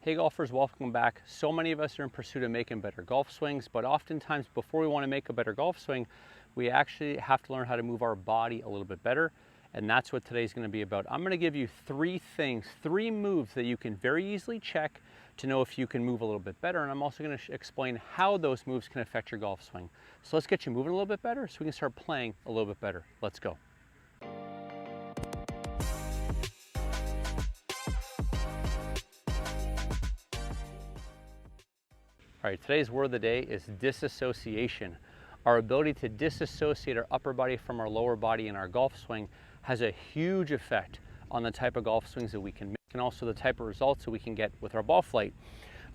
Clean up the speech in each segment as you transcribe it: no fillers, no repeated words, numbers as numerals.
Hey golfers, welcome back. So many of us are in pursuit of making better golf swings, but oftentimes before we want to make a better golf swing, we actually have to learn how to move our body a little bit better. And that's what today's going to be about. I'm going to give you three moves that you can very easily check to know if you can move a little bit better. And I'm also going to explain how those moves can affect your golf swing. So let's get you moving a little bit better so we can start playing a little bit better. Let's go. All right, today's word of the day is disassociation. Our ability to disassociate our upper body from our lower body in our golf swing has a huge effect on the type of golf swings that we can make and also the type of results that we can get with our ball flight.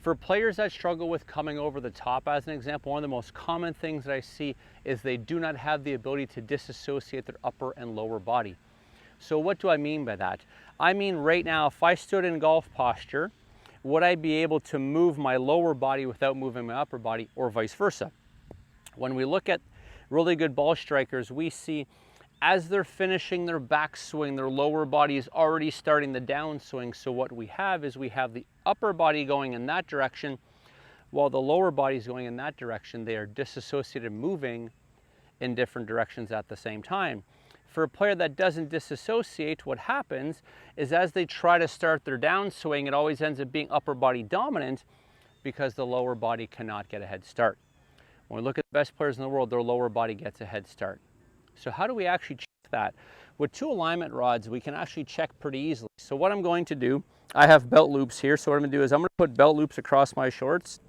For players that struggle with coming over the top, as an example, one of the most common things that I see is they do not have the ability to disassociate their upper and lower body. So what do I mean by that? I mean right now, if I stood in golf posture, would I be able to move my lower body without moving my upper body, or vice versa? When we look at really good ball strikers, we see as they're finishing their backswing, their lower body is already starting the downswing. So what we have is we have the upper body going in that direction while the lower body is going in that direction. They are disassociated, moving in different directions at the same time. For a player that doesn't disassociate, what happens is as they try to start their downswing, it always ends up being upper body dominant because the lower body cannot get a head start. When we look at the best players in the world, their lower body gets a head start. So how do we actually check that? With two alignment rods, we can actually check pretty easily. So what I'm going to do, I have belt loops here. So what I'm going to do is I'm going to put belt loops across my shorts.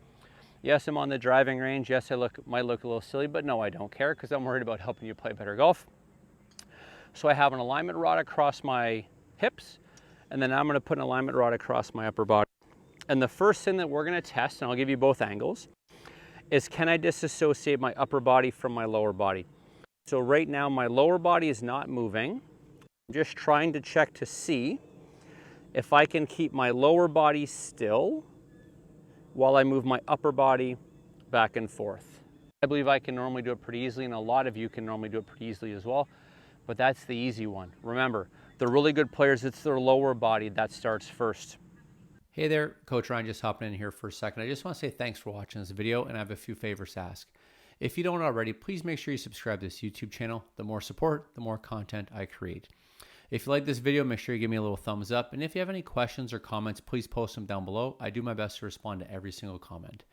Yes, I'm on the driving range. Yes, might look a little silly, but no, I don't care because I'm worried about helping you play better golf. So I have an alignment rod across my hips, and then I'm going to put an alignment rod across my upper body. And the first thing that we're going to test, and I'll give you both angles, is can I disassociate my upper body from my lower body? So right now my lower body is not moving. I'm just trying to check to see if I can keep my lower body still while I move my upper body back and forth. I believe I can normally do it pretty easily, and a lot of you can normally do it pretty easily as well. But that's the easy one. Remember, the really good players, it's their lower body that starts first. Hey there, Coach Ryan just hopping in here for a second. I just want to say thanks for watching this video, and I have a few favors to ask. If you don't already, please make sure you subscribe to this YouTube channel. The more support, the more content I create. If you like this video, make sure you give me a little thumbs up. And if you have any questions or comments, please post them down below. I do my best to respond to every single comment.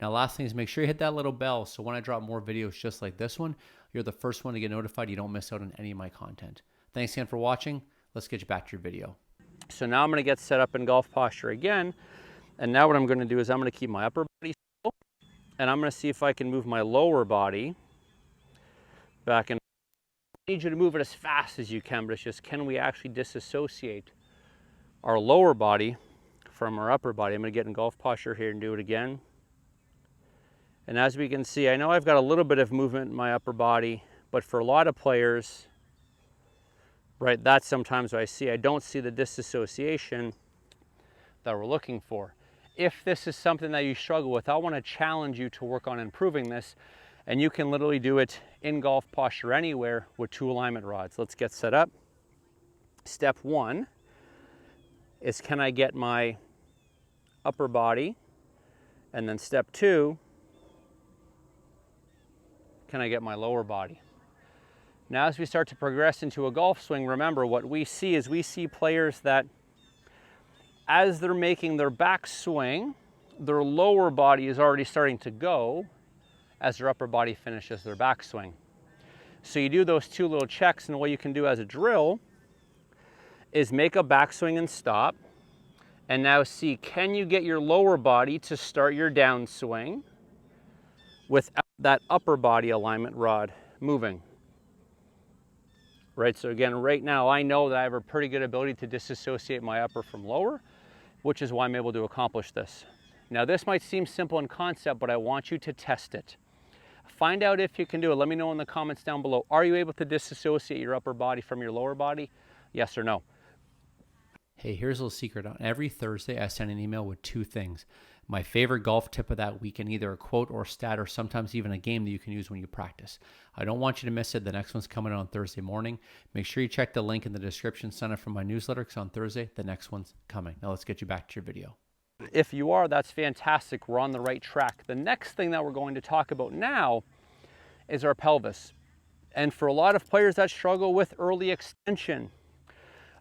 Now, last thing is make sure you hit that little bell so when I drop more videos just like this one, you're the first one to get notified. You don't miss out on any of my content. Thanks again for watching. Let's get you back to your video. So now I'm going to get set up in golf posture again. And now what I'm going to do is I'm going to keep my upper body still, and I'm going to see if I can move my lower body back and I need you to move it as fast as you can, but it's just, can we actually disassociate our lower body from our upper body? I'm going to get in golf posture here and do it again. And as we can see, I know I've got a little bit of movement in my upper body, but for a lot of players, right, that's sometimes what I see. I don't see the disassociation that we're looking for. If this is something that you struggle with, I want to challenge you to work on improving this, and you can literally do it in golf posture anywhere with two alignment rods. Let's get set up. Step one is, can I get my upper body? And then step two, can I get my lower body? Now, as we start to progress into a golf swing, remember what we see is we see players that as they're making their backswing, their lower body is already starting to go as their upper body finishes their backswing. So you do those two little checks, and what you can do as a drill is make a backswing and stop, and now see, can you get your lower body to start your downswing without that upper body alignment rod moving? Right, so again, right now I know that I have a pretty good ability to disassociate my upper from lower, which is why I'm able to accomplish this. Now this might seem simple in concept, but I want you to test it. Find out if you can do it. Let me know in the comments down below. Are you able to disassociate your upper body from your lower body? Yes or no? Hey, here's a little secret. On every Thursday, I send an email with two things. My favorite golf tip of that week, and either a quote or stat or sometimes even a game that you can use when you practice. I don't want you to miss it. The next one's coming out on Thursday morning. Make sure you check the link in the description. Sign up for my newsletter because on Thursday, the next one's coming. Now let's get you back to your video. If you are, that's fantastic. We're on the right track. The next thing that we're going to talk about now is our pelvis. And for a lot of players that struggle with early extension,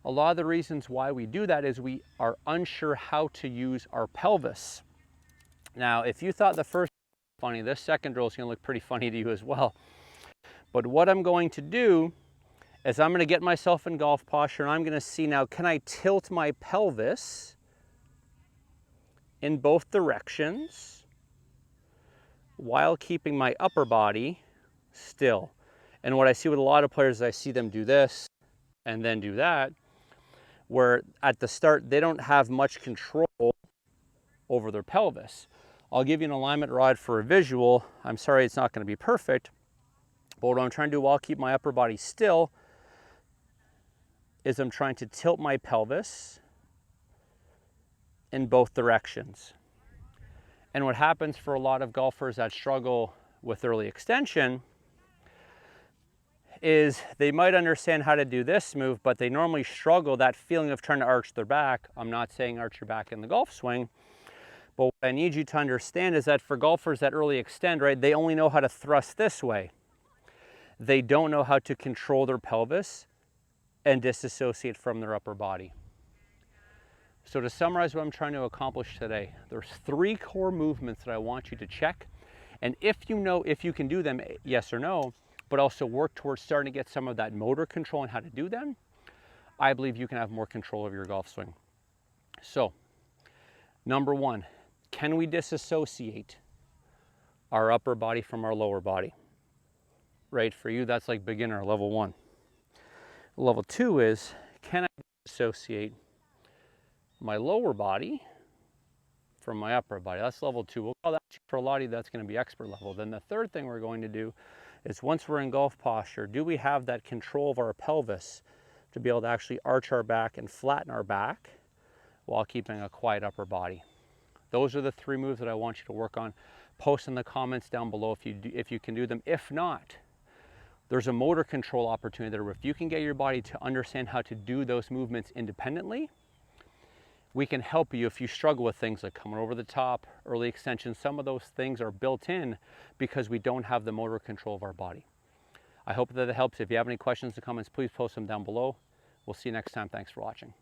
a lot of the reasons why we do that is we are unsure how to use our pelvis. Now, if you thought the first was funny, this second drill is going to look pretty funny to you as well. But what I'm going to do is I'm going to get myself in golf posture and I'm going to see now, can I tilt my pelvis in both directions while keeping my upper body still? And what I see with a lot of players is I see them do this and then do that, where at the start they don't have much control over their pelvis. I'll give you an alignment rod for a visual. I'm sorry it's not going to be perfect, but what I'm trying to do while keep my upper body still is I'm trying to tilt my pelvis in both directions. And what happens for a lot of golfers that struggle with early extension is they might understand how to do this move, but they normally struggle that feeling of trying to arch their back. I'm not saying arch your back in the golf swing, but what I need you to understand is that for golfers that early extend, right, they only know how to thrust this way. They don't know how to control their pelvis and disassociate from their upper body. So to summarize what I'm trying to accomplish today, there's 3 core movements that I want you to check. And if you know if you can do them, yes or no, but also work towards starting to get some of that motor control and how to do them, I believe you can have more control of your golf swing. So, number 1, can we disassociate our upper body from our lower body? Right, for you, that's like beginner, level 1. Level 2 is, can I disassociate my lower body from my upper body? That's level 2. We'll call that, for a lot of you, that's going to be expert level. Then the third thing we're going to do is, once we're in golf posture, do we have that control of our pelvis to be able to actually arch our back and flatten our back while keeping a quiet upper body? Those are the 3 moves that I want you to work on. Post in the comments down below if you can do them. If not, there's a motor control opportunity there where if you can get your body to understand how to do those movements independently, we can help you if you struggle with things like coming over the top, early extension. Some of those things are built in because we don't have the motor control of our body. I hope that it helps. If you have any questions or comments, please post them down below. We'll see you next time. Thanks for watching.